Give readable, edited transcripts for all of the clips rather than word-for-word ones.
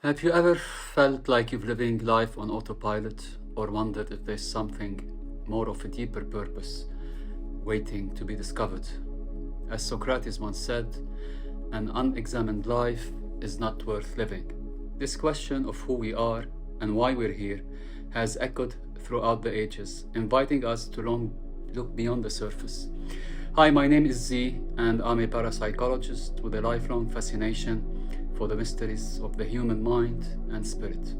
Have you ever felt like you're living life on autopilot or wondered if there's something more of a deeper purpose waiting to be discovered? As Socrates once said, an unexamined life is not worth living. This question of who we are and why we're here has echoed throughout the ages, inviting us to look beyond the surface. Hi, my name is Z, and I'm a parapsychologist with a lifelong fascination for the mysteries of the human mind and spirit.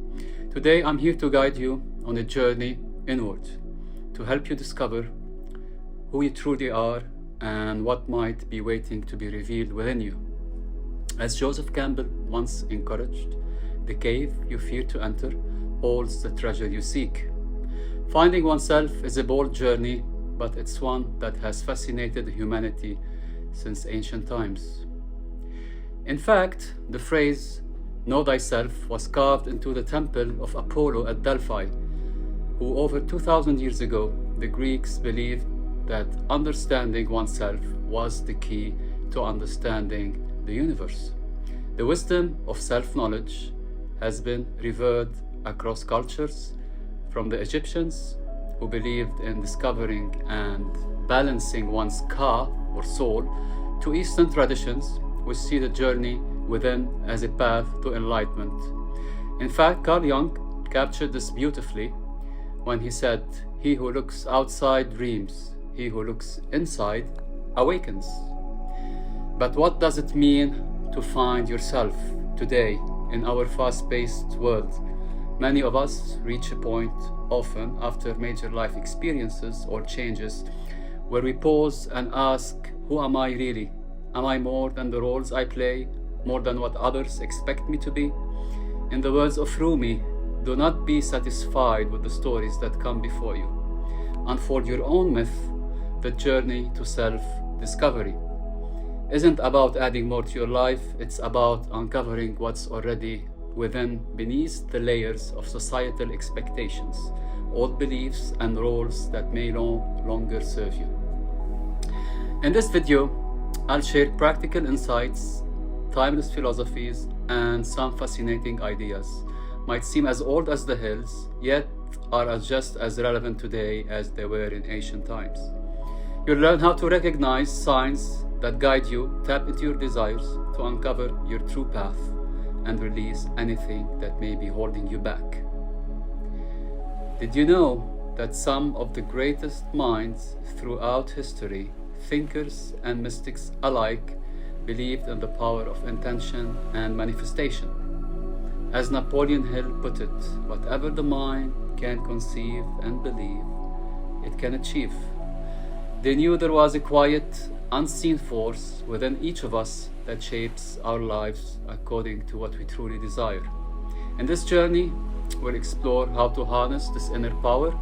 Today, I'm here to guide you on a journey inward, to help you discover who you truly are and what might be waiting to be revealed within you. As Joseph Campbell once encouraged, the cave you fear to enter holds the treasure you seek. Finding oneself is a bold journey, but it's one that has fascinated humanity since ancient times. In fact, the phrase, "know thyself," was carved into the temple of Apollo at Delphi, who over 2,000 years ago, the Greeks believed that understanding oneself was the key to understanding the universe. The wisdom of self-knowledge has been revered across cultures, from the Egyptians, who believed in discovering and balancing one's ka or soul, to Eastern traditions, which see the journey within as a path to enlightenment. In fact, Carl Jung captured this beautifully when he said, "He who looks outside dreams, he who looks inside awakens." But what does it mean to find yourself today in our fast-paced world? Many of us reach a point, often after major life experiences or changes, where we pause and ask, who am I really? Am I more than the roles I play, more than what others expect me to be? In the words of Rumi, do not be satisfied with the stories that come before you. Unfold your own myth. The journey to self-discovery isn't about adding more to your life, it's about uncovering what's already within, beneath the layers of societal expectations, old beliefs and roles that may no longer serve you. In this video, I'll share practical insights, timeless philosophies, and some fascinating ideas. Might seem as old as the hills, yet are just as relevant today as they were in ancient times. You'll learn how to recognize signs that guide you, tap into your desires to uncover your true path, and release anything that may be holding you back. Did you know that some of the greatest minds throughout history, thinkers and mystics alike, believed in the power of intention and manifestation? As Napoleon Hill put it, whatever the mind can conceive and believe, it can achieve. They knew there was a quiet, unseen force within each of us that shapes our lives according to what we truly desire. In this journey, we'll explore how to harness this inner power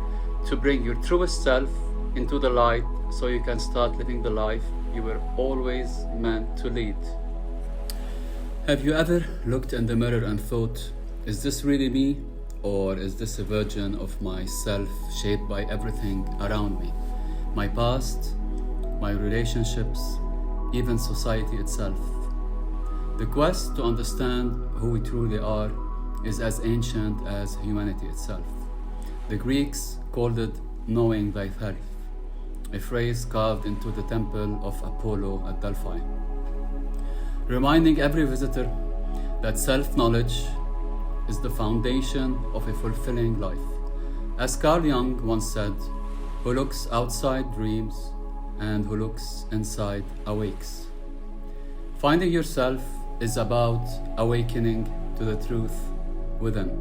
to bring your truest self into the light so you can start living the life you were always meant to lead. Have you ever looked in the mirror and thought, is this really me? Or is this a version of myself shaped by everything around me? My past, my relationships, even society itself. The quest to understand who we truly are is as ancient as humanity itself. The Greeks called it knowing thyself, a phrase carved into the temple of Apollo at Delphi, reminding every visitor that self-knowledge is the foundation of a fulfilling life. As Carl Jung once said, who looks outside dreams, and who looks inside awakes. Finding yourself is about awakening to the truth within.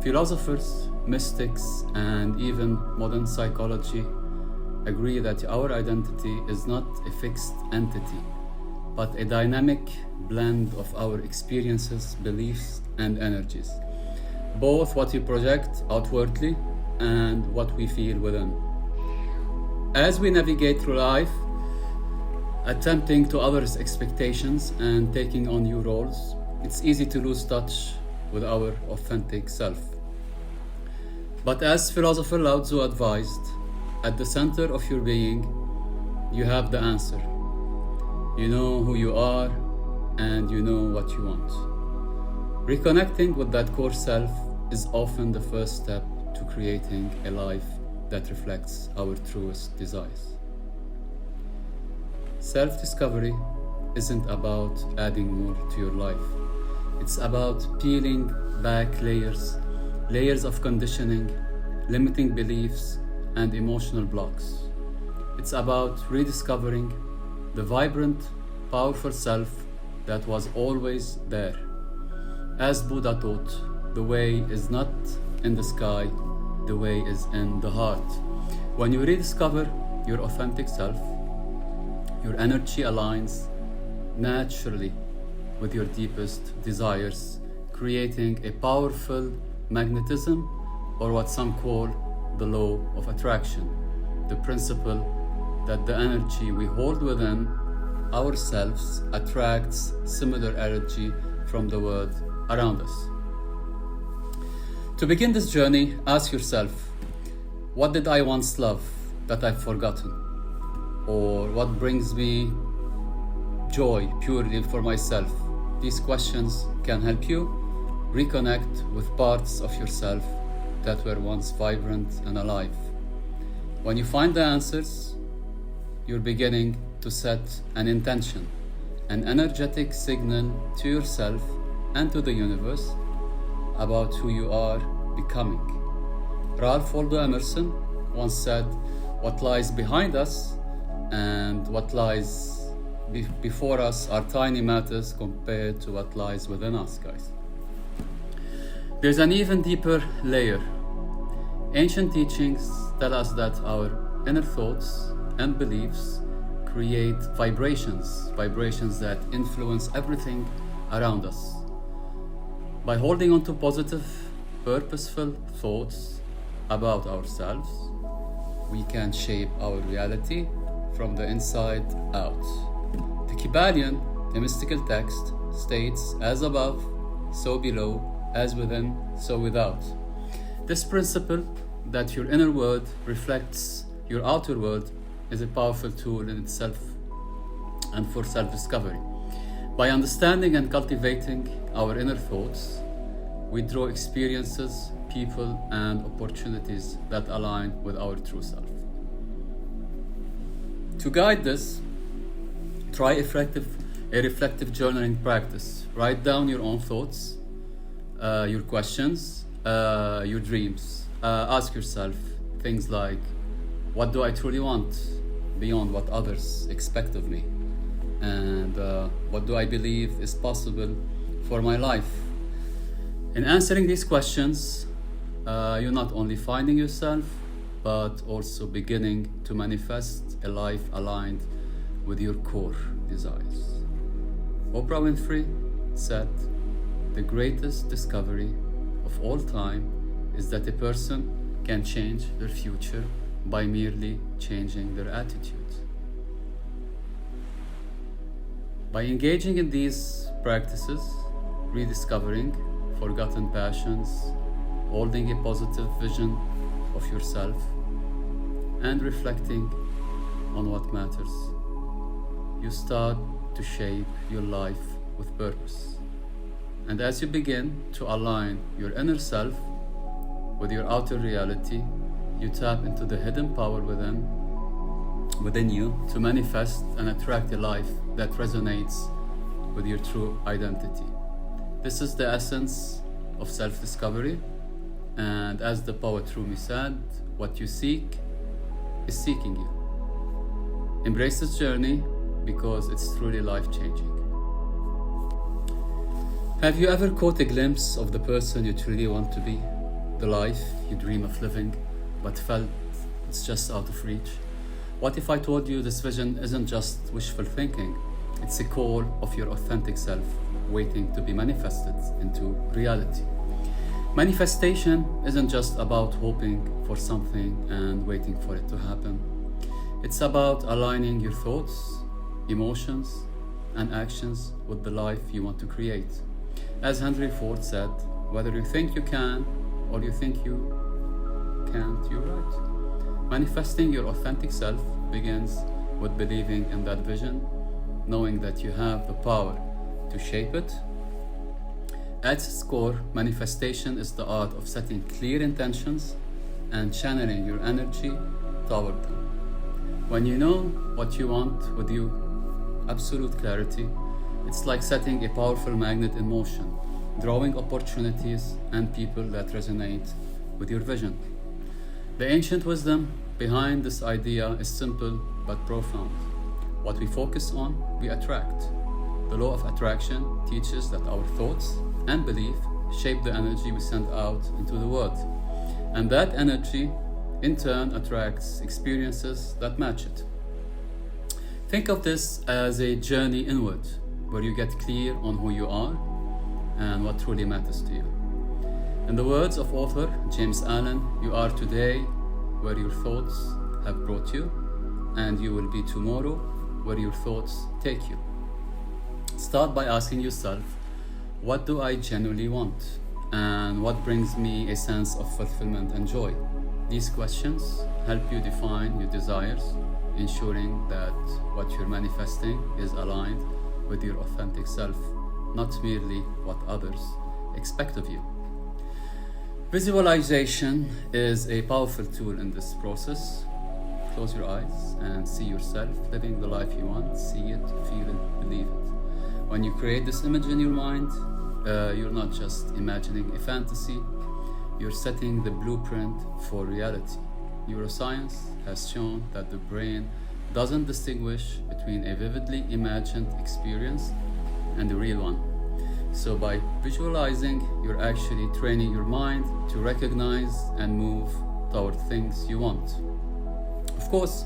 Philosophers, mystics, and even modern psychology agree that our identity is not a fixed entity, but a dynamic blend of our experiences, beliefs, and energies, both what we project outwardly and what we feel within. As we navigate through life, attempting to others' expectations and taking on new roles, it's easy to lose touch with our authentic self. But as philosopher Lao Tzu advised, at the center of your being, you have the answer. You know who you are and you know what you want. Reconnecting with that core self is often the first step to creating a life that reflects our truest desires. Self-discovery isn't about adding more to your life. It's about peeling back layers of conditioning, limiting beliefs, and emotional blocks. It's about rediscovering the vibrant, powerful self that was always there. As Buddha taught, the way is not in the sky, the way is in the heart. When you rediscover your authentic self, your energy aligns naturally with your deepest desires, creating a powerful magnetism, or what some call the law of attraction, the principle that the energy we hold within ourselves attracts similar energy from the world around us. To begin this journey, ask yourself, what did I once love that I've forgotten? Or what brings me joy purely for myself? These questions can help you reconnect with parts of yourself that were once vibrant and alive. When you find the answers, you're beginning to set an intention, an energetic signal to yourself and to the universe about who you are becoming. Ralph Waldo Emerson once said, "What lies behind us and what lies before us are tiny matters compared to what lies within us," guys. There's an even deeper layer. Ancient teachings tell us that our inner thoughts and beliefs create vibrations that influence everything around us. By holding on to positive, purposeful thoughts about ourselves, we can shape our reality from the inside out. The Kybalion, a mystical text, states, "As above, so below, as within, so without." This principle that your inner world reflects your outer world is a powerful tool in itself and for self-discovery. By understanding and cultivating our inner thoughts, we draw experiences, people, and opportunities that align with our true self. To guide this, try a reflective journaling practice. Write down your own thoughts, your questions, your dreams. Ask yourself things like, what do I truly want beyond what others expect of me? And what do I believe is possible for my life? In answering these questions, you're not only finding yourself, but also beginning to manifest a life aligned with your core desires. Oprah Winfrey said, "The greatest discovery of all time is that a person can change their future by merely changing their attitude." By engaging in these practices, rediscovering forgotten passions, holding a positive vision of yourself, and reflecting on what matters, you start to shape your life with purpose. And as you begin to align your inner self with your outer reality, you tap into the hidden power within you to manifest and attract a life that resonates with your true identity. This is the essence of self-discovery, and as the poet Rumi said, what you seek is seeking you. Embrace this journey because it's truly life-changing. Have you ever caught a glimpse of the person you truly want to be? The life you dream of living but felt it's just out of reach? What if I told you this vision isn't just wishful thinking? It's a call of your authentic self waiting to be manifested into reality. Manifestation isn't just about hoping for something and waiting for it to happen. It's about aligning your thoughts, emotions, and actions with the life you want to create. As Henry Ford said, whether you think you can or you think you can't, you're right. Manifesting your authentic self begins with believing in that vision, knowing that you have the power to shape it, At its core, manifestation is the art of setting clear intentions and channeling your energy toward them. When you know what you want with you absolute clarity, it's like setting a powerful magnet in motion, drawing opportunities and people that resonate with your vision. The ancient wisdom behind this idea is simple but profound. What we focus on, we attract. The law of attraction teaches that our thoughts and belief shape the energy we send out into the world. And that energy, in turn, attracts experiences that match it. Think of this as a journey inward, where you get clear on who you are and what truly matters to you. In the words of author James Allen, you are today where your thoughts have brought you, and you will be tomorrow where your thoughts take you. Start by asking yourself, what do I genuinely want? And what brings me a sense of fulfillment and joy? These questions help you define your desires, ensuring that what you're manifesting is aligned with your authentic self, not merely what others expect of you. Visualization is a powerful tool in this process. Close your eyes and see yourself living the life you want. See it, feel it, believe it. When you create this image in your mind, you're not just imagining a fantasy, you're setting the blueprint for reality. Neuroscience has shown that the brain doesn't distinguish between a vividly imagined experience and the real one. So by visualizing, you're actually training your mind to recognize and move toward things you want. Of course,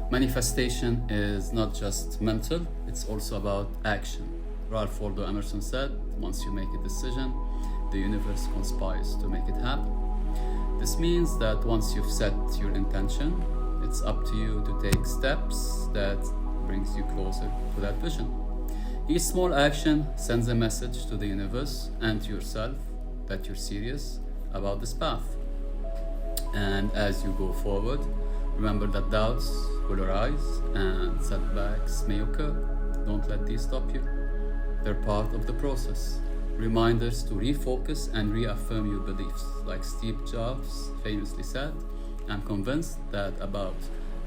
manifestation is not just mental, it's also about action. Ralph Waldo Emerson said, once you make a decision, the universe conspires to make it happen. This means that once you've set your intention, it's up to you to take steps that brings you closer to that vision. Each small action sends a message to the universe and to yourself that you're serious about this path. And as you go forward, remember that doubts will arise and setbacks may occur. Don't let these stop you. They're part of the process. Reminders to refocus and reaffirm your beliefs. Like Steve Jobs famously said, I'm convinced that about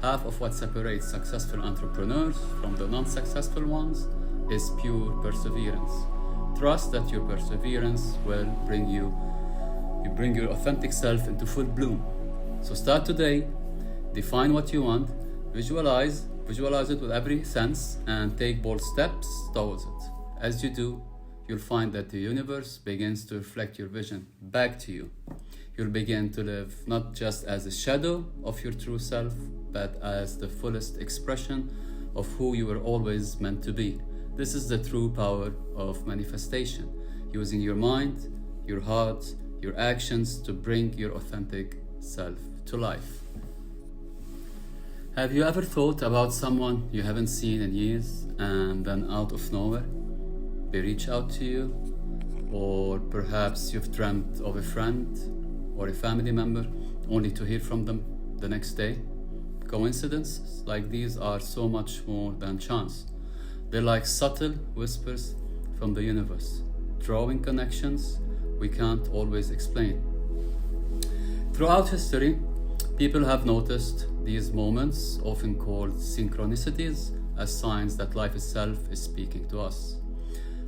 half of what separates successful entrepreneurs from the non-successful ones is pure perseverance. Trust that your perseverance will bring your authentic self into full bloom. So start today, define what you want, visualize it with every sense, and take bold steps towards it. As you do, you'll find that the universe begins to reflect your vision back to you. You'll begin to live not just as a shadow of your true self, but as the fullest expression of who you were always meant to be. This is the true power of manifestation, using your mind, your heart, your actions to bring your authentic self to life. Have you ever thought about someone you haven't seen in years and then out of nowhere they reach out to you? Or perhaps you've dreamt of a friend or a family member only to hear from them the next day? Coincidences like these are so much more than chance. They're like subtle whispers from the universe, drawing connections we can't always explain. Throughout history, people have noticed these moments, often called synchronicities, as signs that life itself is speaking to us.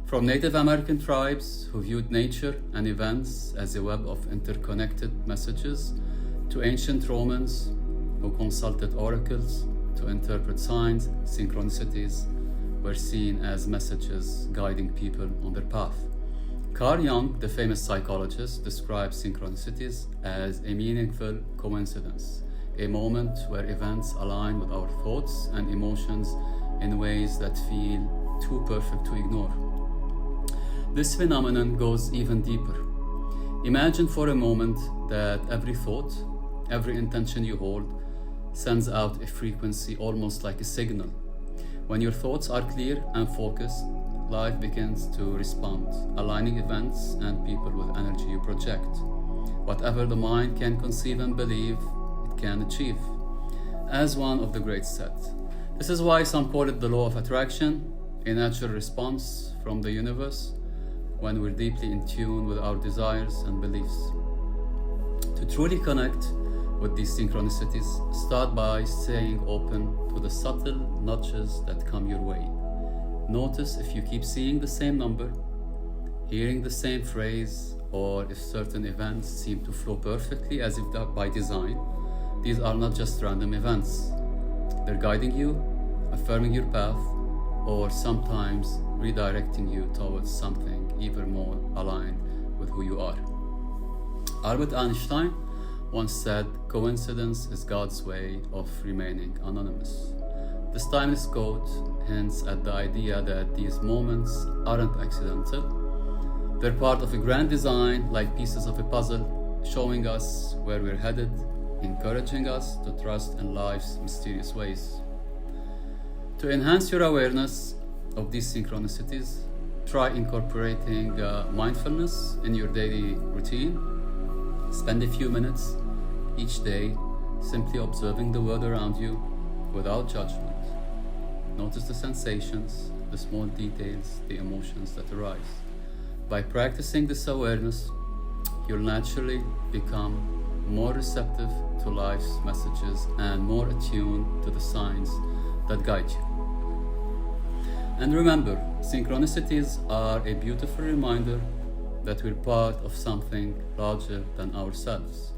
From Native American tribes who viewed nature and events as a web of interconnected messages, to ancient Romans who consulted oracles to interpret signs, synchronicities were seen as messages guiding people on their path. Carl Jung, the famous psychologist, describes synchronicities as a meaningful coincidence, a moment where events align with our thoughts and emotions in ways that feel too perfect to ignore. This phenomenon goes even deeper. Imagine for a moment that every thought, every intention you hold, sends out a frequency almost like a signal. When your thoughts are clear and focused, life begins to respond, aligning events and people with energy you project. Whatever the mind can conceive and believe, it can achieve. As one of the greats said, this is why some call it the law of attraction, a natural response from the universe. when we're deeply in tune with our desires and beliefs. To truly connect with these synchronicities, start by staying open to the subtle nudges that come your way. Notice if you keep seeing the same number, hearing the same phrase, or if certain events seem to flow perfectly as if by design. These are not just random events. They're guiding you, affirming your path, or sometimes redirecting you towards something even more aligned with who you are. Albert Einstein once said, "Coincidence is God's way of remaining anonymous." This timeless quote hints at the idea that these moments aren't accidental. They're part of a grand design, like pieces of a puzzle, showing us where we're headed, encouraging us to trust in life's mysterious ways. To enhance your awareness of these synchronicities, try incorporating mindfulness in your daily routine. Spend a few minutes each day simply observing the world around you without judgment. Notice the sensations, the small details, the emotions that arise. By practicing this awareness, you'll naturally become more receptive to life's messages and more attuned to the signs that guide you. And remember, synchronicities are a beautiful reminder that we're part of something larger than ourselves.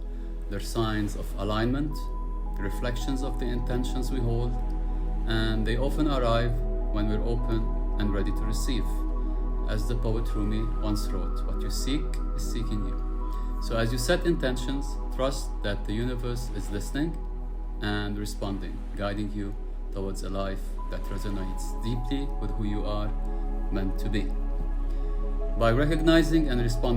They're signs of alignment, reflections of the intentions we hold, and they often arrive when we're open and ready to receive. As the poet Rumi once wrote, "What you seek is seeking you." So as you set intentions, trust that the universe is listening and responding, guiding you towards a life that resonates deeply with who you are meant to be. By recognizing and responding